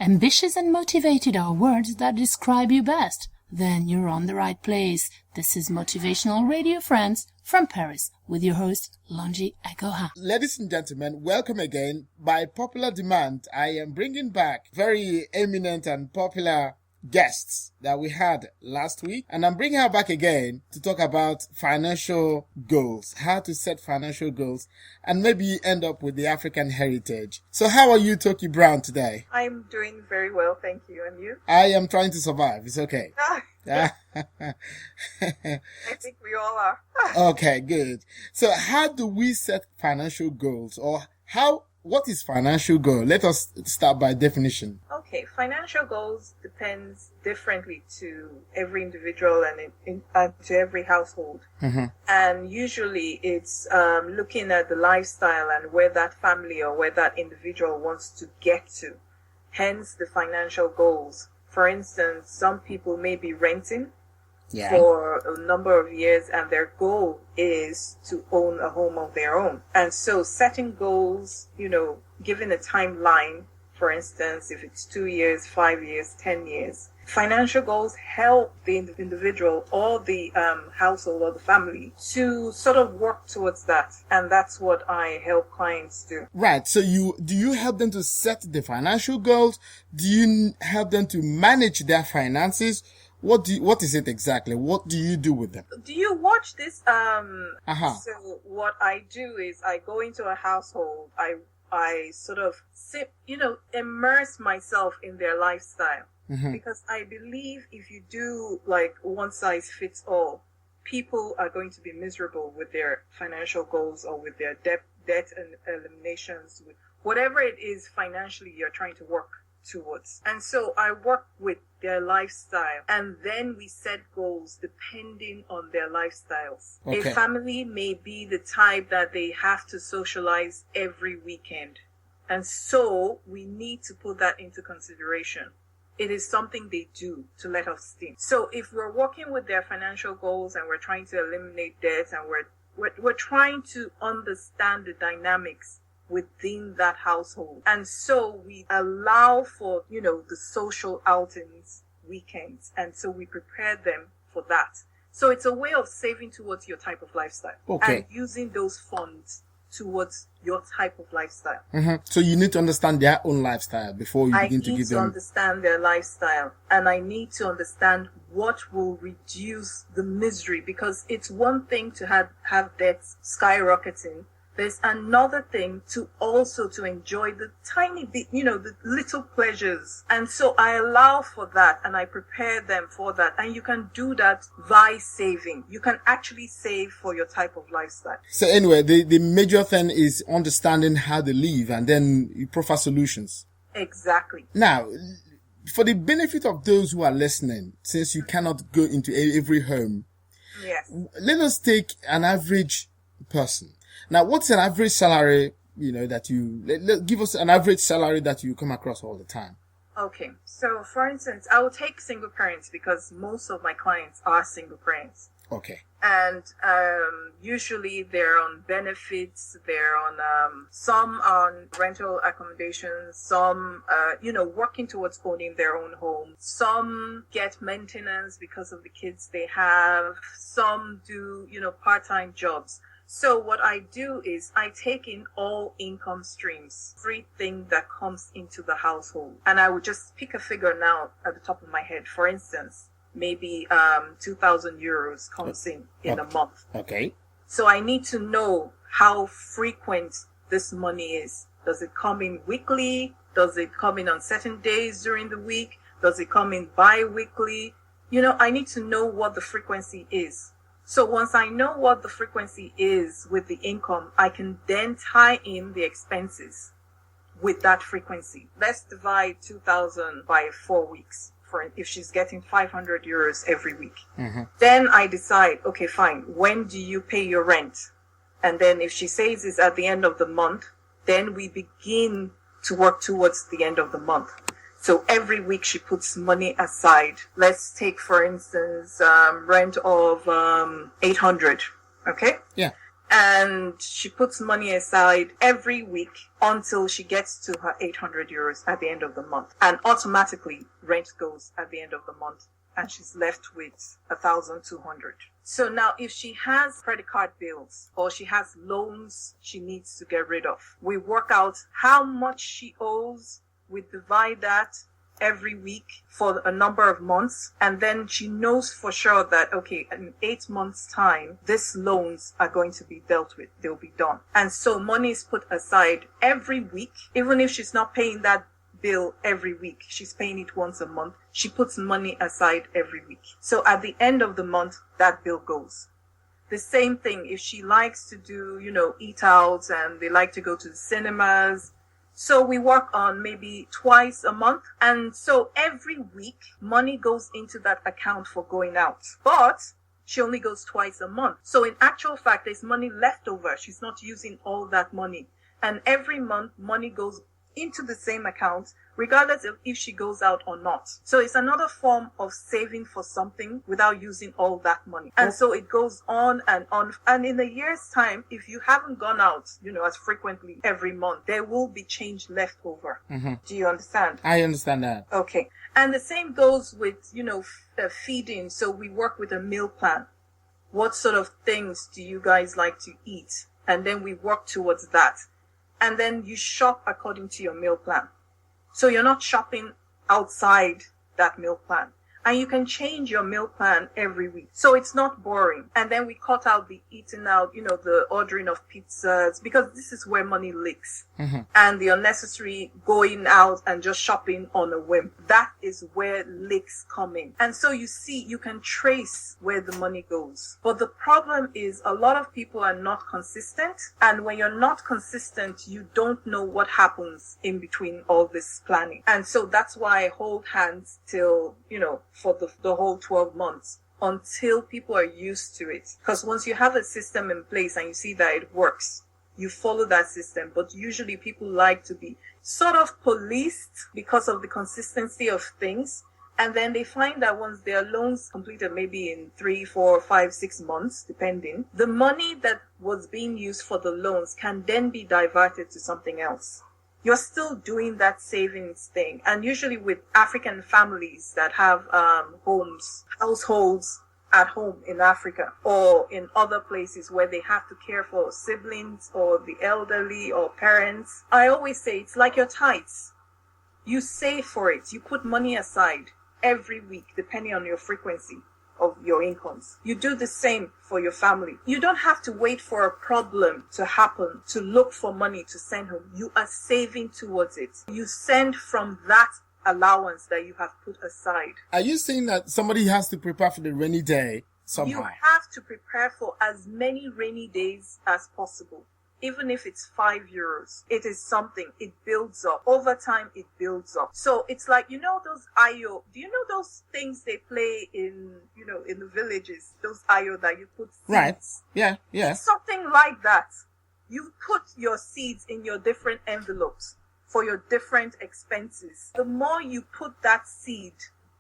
ambitious and motivated are words that describe you best, then you're on the right place. This is Motivational Radio, friends, from Paris, with your host, Longi Agoha. Ladies and gentlemen, welcome again. By popular demand, I am bringing back very eminent and popular guests that we had last week, and I'm bringing her back again to talk about financial goals, how to set financial goals, and maybe end up with the African heritage. So how are you, Tokie Brown, today? I'm doing very well, thank you. And you? I am trying to survive. It's okay. I think we all are. Okay, good. So how do we set financial goals, or what is financial goal? Let us start by definition. Okay, financial goals depends differently to every individual and to every household. Mm-hmm. And usually it's looking at the lifestyle and where that family or where that individual wants to get to. Hence the financial goals. For instance, some people may be renting for a number of years, and their goal is to own a home of their own. And so setting goals, given a timeline, for instance, if it's 2 years, 5 years, 10 years, financial goals help the individual or the household or the family to sort of work towards that. And that's what I help clients do. Right. So do you help them to set the financial goals? Do you help them to manage their finances? What is it exactly? What do you do with them? Do you watch this? So what I do is I go into a household. I sort of immerse myself in their lifestyle. Mm-hmm. Because I believe if you do like one size fits all, people are going to be miserable with their financial goals or with their debt and eliminations, with whatever it is financially you're trying to work towards. And so I work with their lifestyle, and then we set goals depending on their lifestyles. Okay. A family may be the type that they have to socialize every weekend. And so we need to put that into consideration. It is something they do to let off steam. So if we're working with their financial goals and we're trying to eliminate debt, and we're trying to understand the dynamics within that household. And so we allow for, the social outings, weekends. And so we prepare them for that. So it's a way of saving towards your type of lifestyle. Okay. And using those funds towards your type of lifestyle. Mm-hmm. So you need to understand their own lifestyle before you begin to give them... I need to understand their lifestyle, and I need to understand what will reduce the misery, because it's one thing to have debts skyrocketing. There's another thing to enjoy the tiny bit, the little pleasures. And so I allow for that, and I prepare them for that. And you can do that by saving. You can actually save for your type of lifestyle. So anyway, the major thing is understanding how they live, and then you provide solutions. Exactly. Now, for the benefit of those who are listening, since you cannot go into every home, yes, let us take an average person. Now, what's an average salary, give us an average salary that you come across all the time? Okay. So, for instance, I will take single parents because most of my clients are single parents. Okay. And usually they're on benefits, they're on some on rental accommodations, some working towards owning their own home. Some get maintenance because of the kids they have. Some do, part-time jobs. So what I do is I take in all income streams, everything that comes into the household. And I would just pick a figure now at the top of my head. For instance, maybe 2,000 euros comes in a month. Okay. So I need to know how frequent this money is. Does it come in weekly? Does it come in on certain days during the week? Does it come in bi-weekly? I need to know what the frequency is. So once I know what the frequency is with the income, I can then tie in the expenses with that frequency. Let's divide 2,000 by 4 weeks. If she's getting 500 euros every week. Mm-hmm. Then I decide, okay, fine. When do you pay your rent? And then if she says it's at the end of the month, then we begin to work towards the end of the month. So every week she puts money aside. Let's take, for instance, rent of 800. Okay? Yeah. And she puts money aside every week until she gets to her 800 euros at the end of the month. And automatically rent goes at the end of the month. And she's left with 1,200. So now if she has credit card bills or she has loans she needs to get rid of, we work out how much she owes. We divide that every week for a number of months, and then she knows for sure that, okay, in 8 months time these loans are going to be dealt with, they'll be done. And so money is put aside every week. Even if she's not paying that bill every week, she's paying it once a month, she puts money aside every week. So at the end of the month that bill goes. The same thing if she likes to do, eat out, and they like to go to the cinemas. So we work on maybe twice a month. And so every week, money goes into that account for going out. But she only goes twice a month. So in actual fact, there's money left over. She's not using all that money. And every month, money goes into the same account, regardless of if she goes out or not. So it's another form of saving for something without using all that money. And so it goes on and on. And in a year's time, if you haven't gone out, as frequently every month, there will be change left over. Mm-hmm. Do you understand? I understand that. Okay. And the same goes with, feeding. So we work with a meal plan. What sort of things do you guys like to eat? And then we work towards that. And then you shop according to your meal plan. So you're not shopping outside that meal plan. And you can change your meal plan every week. So it's not boring. And then we cut out the eating out, the ordering of pizzas, because this is where money leaks. Mm-hmm. And the unnecessary going out and just shopping on a whim. That is where leaks come in. And so you see, you can trace where the money goes. But the problem is a lot of people are not consistent. And when you're not consistent, you don't know what happens in between all this planning. And so that's why I hold hands till, for the whole 12 months until people are used to it. Because once you have a system in place and you see that it works, you follow that system. But usually people like to be sort of policed because of the consistency of things. And then they find that once their loans completed, maybe in 3, 4, 5, 6 months, depending, the money that was being used for the loans can then be diverted to something else. You're still doing that savings thing. And usually with African families that have households at home in Africa or in other places where they have to care for siblings or the elderly or parents, I always say it's like your tithes. You save for it. You put money aside every week, depending on your frequency of your incomes. You do the same for your family. You don't have to wait for a problem to happen to look for money to send home. You are saving towards it. You send from that allowance that you have put aside. Are you saying that somebody has to prepare for the rainy day somehow? You have to prepare for as many rainy days as possible. Even if it's 5 euros, it is something. It builds up. Over time, it builds up. So it's like, those ayo. Do you know those things they play in the villages? Those ayo that you put seeds. Right. Yeah. Yeah. Something like that. You put your seeds in your different envelopes for your different expenses. The more you put that seed,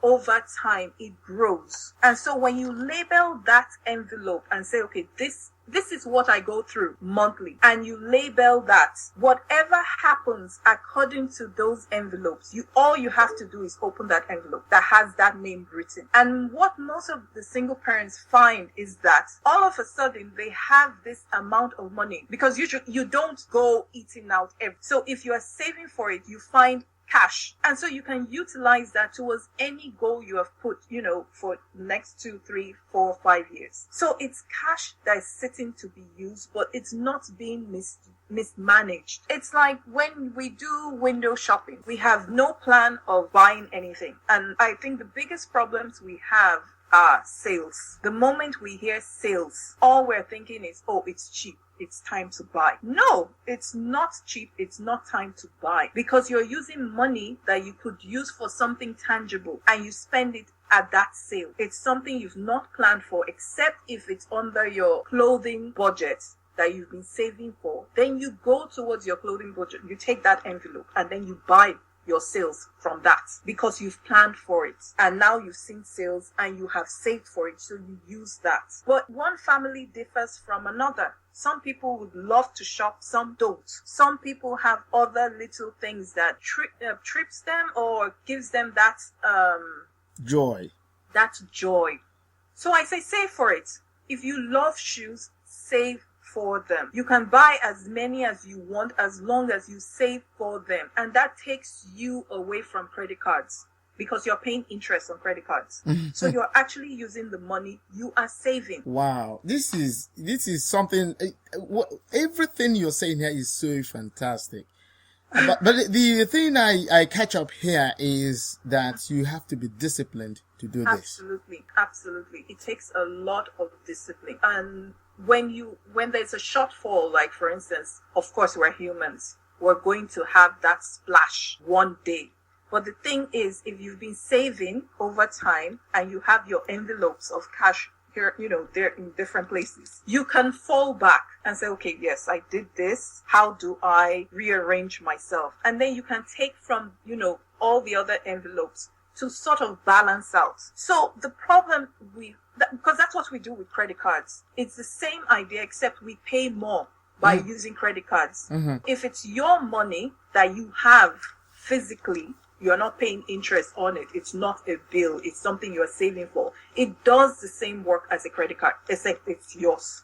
over time, it grows. And so when you label that envelope and say, okay, this is what I go through monthly, and you label that, whatever happens according to those envelopes, all you have to do is open that envelope that has that name written. And what most of the single parents find is that all of a sudden they have this amount of money, because you don't go eating out so if you are saving for it, you find cash. And so you can utilize that towards any goal you have put, for the next 2, 3, 4, 5 years. So it's cash that is sitting to be used, but it's not being mismanaged. It's like when we do window shopping, we have no plan of buying anything. And I think the biggest problems we have are sales. The moment we hear sales, all we're thinking is, oh, it's cheap. It's time to buy. No, it's not cheap. It's not time to buy, because you're using money that you could use for something tangible and you spend it at that sale. It's something you've not planned for, except if it's under your clothing budget that you've been saving for. Then you go towards your clothing budget. You take that envelope and then you buy your sales from that because you've planned for it. And now you've seen sales and you have saved for it. So you use that. But one family differs from another. Some people would love to shop, some don't. Some people have other little things that trips them or gives them that joy. That joy. So I say save for it. If you love shoes, save for them. You can buy as many as you want as long as you save for them. And that takes you away from credit cards because you're paying interest on credit cards. So you're actually using the money you are saving. Wow. This is something, everything you're saying here is so fantastic. But the thing I catch up here is that you have to be disciplined to do this. Absolutely. It takes a lot of discipline. And when there's a shortfall, like for instance, of course we're humans, we're going to have that splash one day. But the thing is, if you've been saving over time and you have your envelopes of cash here, they're in different places, you can fall back and say, okay, yes, I did this. How do I rearrange myself? And then you can take from, all the other envelopes to sort of balance out. So the problem because that's what we do with credit cards. It's the same idea, except we pay more by using credit cards. Mm-hmm. If it's your money that you have physically, you're not paying interest on it. It's not a bill. It's something you're saving for. It does the same work as a credit card, except it's yours.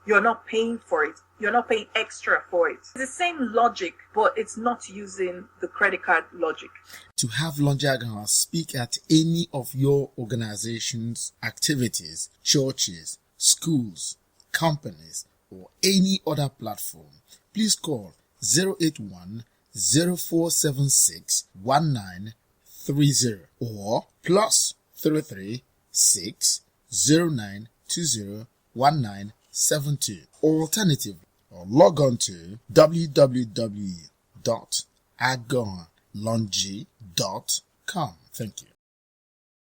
You're not paying for it. You're not paying extra for it. It's the same logic, but it's not using the credit card logic. To have Longi Agahun speak at any of your organization's activities, churches, schools, companies, or any other platform, please call 081 0476 1930 or +33 6 0920 1972. Alternatively, or log on to www.agahunlongi.com. Thank you.